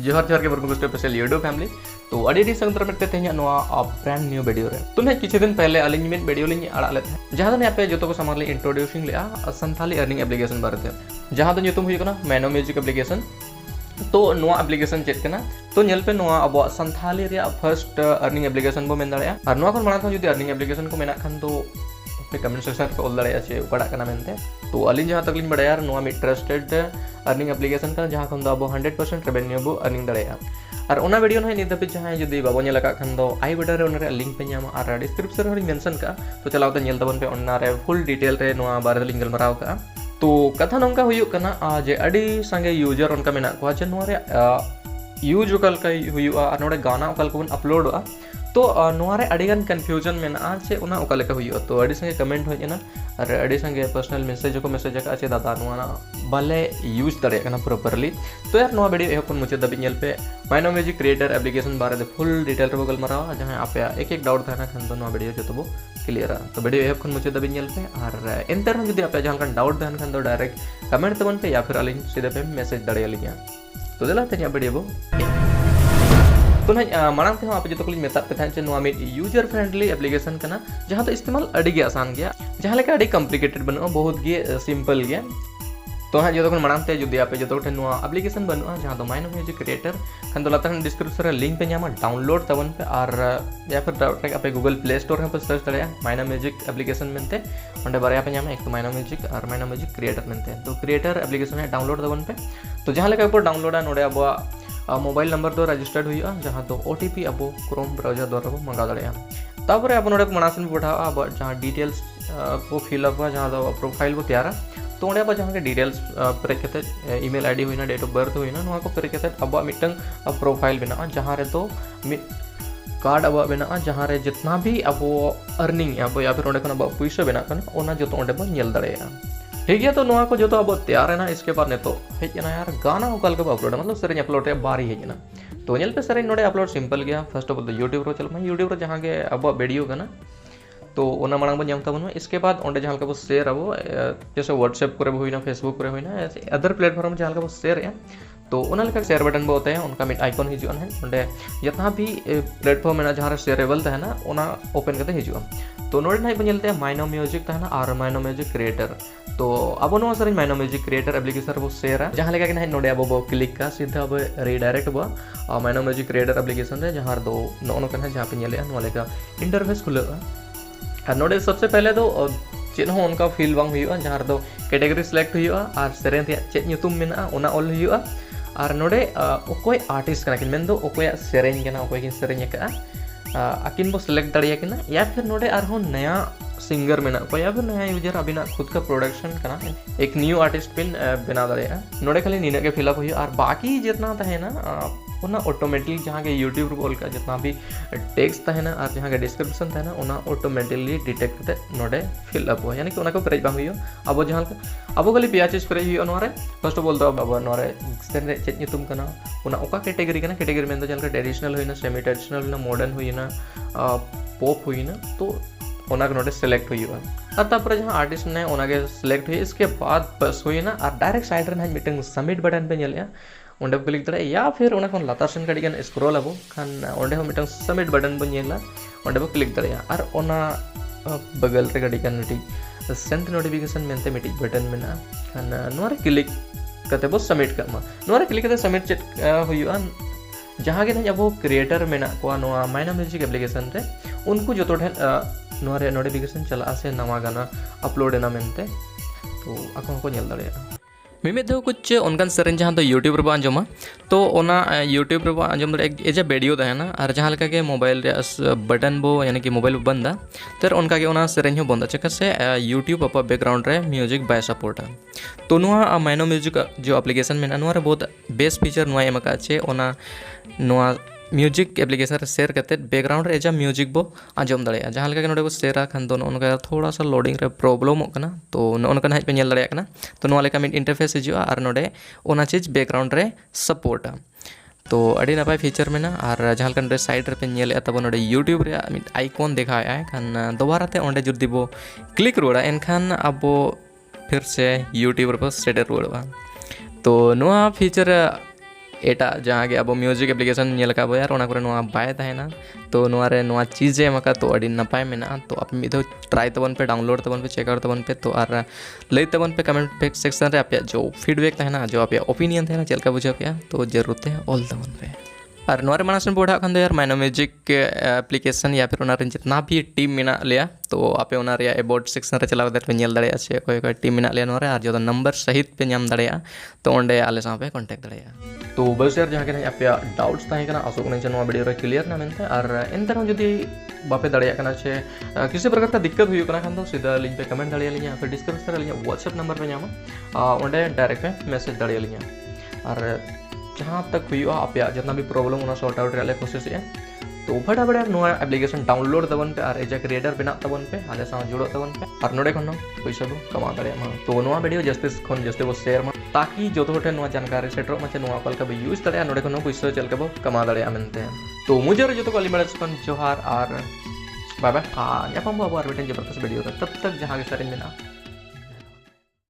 जोहार जोहार के बरमुगुस स्पेशल यूट्यूब फैमिली तो अड़ी संतर में तेज ब्रांड न्यू वीडियो रे तो मैं किसी दिन पहले अली मिड वीडियो लिंग आड़ा लेते हैं जहां दो पे जो को सामान इंट्रोड्यूसिंग ले संथाली अर्निंग एप्लीकेशन बारे जहां दो ᱧᱩᱛᱩᱢ हुई मैनो म्यूजिक एप्लीकेशन तो नुआ एप्लीकेशन चेक करना तो नल पे नुआ अब संथाली रे फर्स्ट अर्निंग एप्लीकेशन बो मेन दाड़े और नुआ को माना जो अर्निंग एप्लीकेशन को मेना खान तो कमेंट सेक्शन पे ऑल दाड़े चे पड़ा करना मेनते तो अली जहां तक लिंग बड़ाया नुआ मी ट्रस्टेड अर्निंग एप्लीकेशन का जहां खन दो अब 100% रेवेन्यू बो अर्निंग दाड़ेया और ओना वीडियो नहीं नित जहां जदी बाबो नेला का खन दो आई बटन रे ओना लिंक पे नामा और डिस्क्रिप्शन रे मेंशन का तो चलाओ तो नेल तबन पे ओना रे फुल डिटेल रे नुआ बारे लिंक गलमराव का तो कथा नोंका हुयुक कना जे अडी संगे यूजर उनका मेना को जे नोरे यूज ओकल का हुयुआ और नोडे गाना ओकल को अपलोडआ तो नोरे अडिगन कंफ्यूजन मेना चे उना ओकल का हुयुआ तो अडी संगे कमेंट होइना और अडी संगे पर्सनल मैसेज को मैसेज का चे दादा नोना बाले यूज दरे कना प्रॉपर्ली तो यार नोआ वीडियो एहकन मुझे दबि नेल पे माइनो म्यूजिक क्रिएटर एप्लीकेशन बारे दे फुल डिटेल रे बगल मरा जहां आपे एक एक डाउट थाना खन तो नोआ वीडियो जो तो क्लियर तो वीडियो एहकन मुझे दबि नेल पे और एंतर जदी आपे जहां kan डाउट थाना खन तो डायरेक्ट कमेंट तबन पे या फिर अलिंग सीधे पे मैसेज दड़े अलिंगा तो देला तनिया वीडियो बो तो ना मांग ते आप जो मेता पे थे नुआ मिड यूजर फ्रेंडली एप्लीकेशन करना जहां तो इस्तेमाल अड़ी गे आसान गया जहां लेका अड़ी कॉम्प्लिकेटेड बनो बहुत गे सिंपल गया तो हाँ जो मांग ते जुदी आप जो एप्लीकेशन बनुआ जहां तो माइनो म्यूजिक क्रिएटर खान तो लाता डिस्क्रिप्शन रे लिंक पे नामा डाउनलोड तबन पे और या फिर डायरेक्ट आप गूगल प्ले स्टोर पे सर्च दड़े माइनो म्यूजिक एप्लीकेशन मेनते ओंडे बारे पे नामा एक तो माइनो म्यूजिक और माइनो म्यूजिक क्रिएटर मेनते तो क्रिएटर एप्लीकेशन है डाउनलोड तबन पे तो जहां लेका ऊपर डाउनलोड नोडे अब मोबाइल नंबर दो रजिस्टर्ड हुआ जहां तो ओटीपी अब क्रोम ब्राउजर द्वारा मंगा दाड़े तापर अब नोडे मनासन पठा अब जहां डिटेल्स को फिलअप हुआ जहां तो प्रोफाइल को तैयार तो ओंडे अब जहां के डिटेल्स पेरेज कते ईमेल आईडी हुईना डेट ऑफ बर्थ हुईना नोआ को पेरेज कते अब मिटंग प्रोफाइल बना जहां रे तो कार्ड अब बना जहां रे जितना भी अब अर्निंग अब या फिर ओंडे खन अब पैसा बना कन ओना जो तो ओंडे बन नेल दाड़ेया ठीक है तो नुआ को जो तो अब तैयार है ना इसके बाद ने तो हेजना यार गाना ओकल के अपलोड मतलब सरें अपलोड रे बारी हेजना तो नेल पे सरें नोडे अपलोड सिंपल गया फर्स्ट ऑफ ऑल तो यूट्यूब रो चल मैं यूट्यूब रो जहां के अब वीडियो कना तो ओना मांग बन जाम तबन इसके बाद ओंडे जहां का शेयर अब जैसे व्हाट्सएप करे होइना फेसबुक करे होइना ऐसे अदर प्लेटफॉर्म जहां का शेयर है तो उना लेका शेयर बटन बो होते हैं उनका मिट आइकन हिजुआ है ओंडे जितना भी प्लेटफॉर्म है जहां शेयरेबल है ना ओना ओपन करते हिजुआ तो नोडे नहीं बनते हैं माइनो म्यूजिक है ना और माइनो म्यूजिक क्रिएटर तो अब नो सर माइनो म्यूजिक क्रिएटर एप्लीकेशन वो शेयर है जहां लेका कि नोडे अब वो क्लिक का सीधा अब रीडायरेक्ट बो माइनो म्यूजिक क्रिएटर एप्लीकेशन रे जहां दो नो कना जहां पे नेले नो लेका इंटरफेस खुले और नोडे सबसे पहले तो चेन हो उनका फील बांग हुआ जहां दो कैटेगरी सिलेक्ट हुआ और सेरेन रे चेक ᱧᱩᱛᱩᱢ मेना ओना ऑल हुआ और नोडे ओकोय आर्टिस्ट कना किन मेन दो ओकोय सेरेन कना ओकोय किन सेरेन का आकिन बो सिलेक्ट दाड़िया किना या फिर नोडे आरो नया सिंगर मेना को या फिर नया यूजर अबिना खुद का प्रोडक्शन करना एक न्यू आर्टिस्ट पिन बना दाड़िया नोडे खाली नीना के फिलअप हुई और बाकी जितना था ना उना ऑटोमेटिकली जहाँ के यूट्यूब बोल का जितना भी टेक्स्ट था ना और जहाँ के डिस्क्रिप्शन था ना उना ऑटोमेटिकली डिटेक्ट करते नोडे फिलअप हुआ यानी कि उना को पेरेज बांग हुई अब जहाँ अब खाली पिया चीज पेरेज हुई नोरे फर्स्ट ऑफ ऑल तो अब नोरे सेन चेक ᱧᱩᱛᱩᱢ कना उना ओका कैटेगरी कना कैटेगरी में तो जहाँ ट्रेडिशनल हुई ना सेमी ट्रेडिशनल हुई ना मॉडर्न हुई ना पॉप हुई ना तो ओना के नोडे सिलेक्ट हुई और तापर जहाँ आर्टिस्ट ने ओना के सिलेक्ट हुई इसके बाद बस हुई ना और डायरेक्ट साइड रे मीटिंग सबमिट बटन पे नेले ओंडे क्लिक दड़े या फिर ओना खन लातार सेन कड़ी गन स्क्रॉल अबो खान ओंडे हो मिटंग सबमिट बटन बन नेला ओंडे बो क्लिक दड़े और ओना बगल रे कड़ी गन मिटी सेंड नोटिफिकेशन मेनते मिटी बटन मेना खान नोरे क्लिक कते बो सबमिट कमा नोरे क्लिक कते सबमिट चेक हुआ जहां के अब क्रिएटर मेना को नोआ माइनो म्यूजिक एप्लीकेशन रे उनको जो तो नोरे नोटिफिकेशन चला से नवा गाना अपलोड एना मेनते तो आको को नेल दड़े मिमित दो कुछ उनकान सेरें जहाँ तो यूट्यूब रे आंजमा तो ओना यूट्यूब रे आंजम दड़े एज वीडियो तहना और जहाँ लेका के मोबाइल रे बटन बो यानी कि मोबाइल बंदा तर उनका के ओना सेरें हो बंदा चेक से यूट्यूब अप बैकग्राउंड रे म्यूजिक बाय सपोर्ट तो नुआ माइनो म्यूजिक जो एप्लीकेशन में नुआ रे बहुत बेस्ट फीचर नुआ एमका छे ओना नुआ म्यूजिक एप्लीकेशन शेयर करते बैकग्राउंड रे एजा म्यूजिक बो आंजम दाड़े जहाँ लेका नोडे बो शेयर खान दो उनका थोड़ा सा लोडिंग रे प्रॉब्लम होना तो उनका हज पे नेल दाड़े कना तो नुआ लेका मिड इंटरफेस हिजुआ और नोडे ओना चीज बैकग्राउंड रे सपोर्ट तो अड़ी नपाय फीचर में और जहाँ लेका नोडे साइड रे पे नेल तब नोडे यूट्यूब रे मिड आइकन देखा खान दोबारा ते ओंडे जुदी बो क्लिक रुड़ा एनखान अब फिर से यूट्यूब रे सेट रुड़ा तो नुआ फीचर एटा जहाँ के अब म्यूजिक एप्लीकेशन नेल का यार ओना करे नोआ बाय तहना तो नोआ रे नोआ चीज़ एमका तो अड़ी नपाय मेना तो आप मिदो ट्राई तबन पे डाउनलोड तबन पे चेकआउट तबन पे तो और लई तबन पे कमेंट सेक्शन रे आप जो फीडबैक तहना जो आप ओपिनियन तहना चलका बुझा पे तो जरूर ते ऑल तबन पे और नोरे मानसन पढ़ा खान यार माइनो म्यूजिक एप्लीकेशन या फिर उनारे जितना भी टीम मेना लिया तो आपे उनारे एबोर्ड सेक्शन रे चलाव पे नेल दाड़े से कोई टीम मेना लिया नोरे और जो नंबर सहित पे नाम दाड़े तो ओंडे आले साथ पे कांटेक्ट दाड़े तो बस यार जहाँ के आप डाउट्स तहे कना आसोक नहीं वीडियो रे क्लियर ना मेनते और एनते जुदी बापे दाड़े कना छे किसी प्रकार का दिक्कत हुई कना खान तो सीधा लिंक पे कमेंट दाड़े लिया फिर डिस्क्रिप्शन रे लिया व्हाट्सएप नंबर पे नामा ओंडे डायरेक्ट पे मैसेज दाड़े लिया और जहाँ तक हुई आप जितना भी प्रॉब्लम होना सॉर्ट आउट रे कोशिश है तो फटाफट नोआ एप्लीकेशन डाउनलोड तबन पे और एज क्रिएटर बना तबन पे आले साथ जुड़ो तबन पे और नोडे खन पैसा को कमा दाड़े तो नोआ वीडियो जस्ते खन जस्ते वो शेयर मा ताकि जो तो नोआ जानकारी सेटर मा नोआ कल का यूज दाड़े नोडे खन पैसा चल के कमा दाड़े मेनते तो मुझे जो तो कली मेरे जोहार और बाय बाय न्यापाम बाबू और बेटन जबरदस्त वीडियो तब तक जहाँ के सारे में ना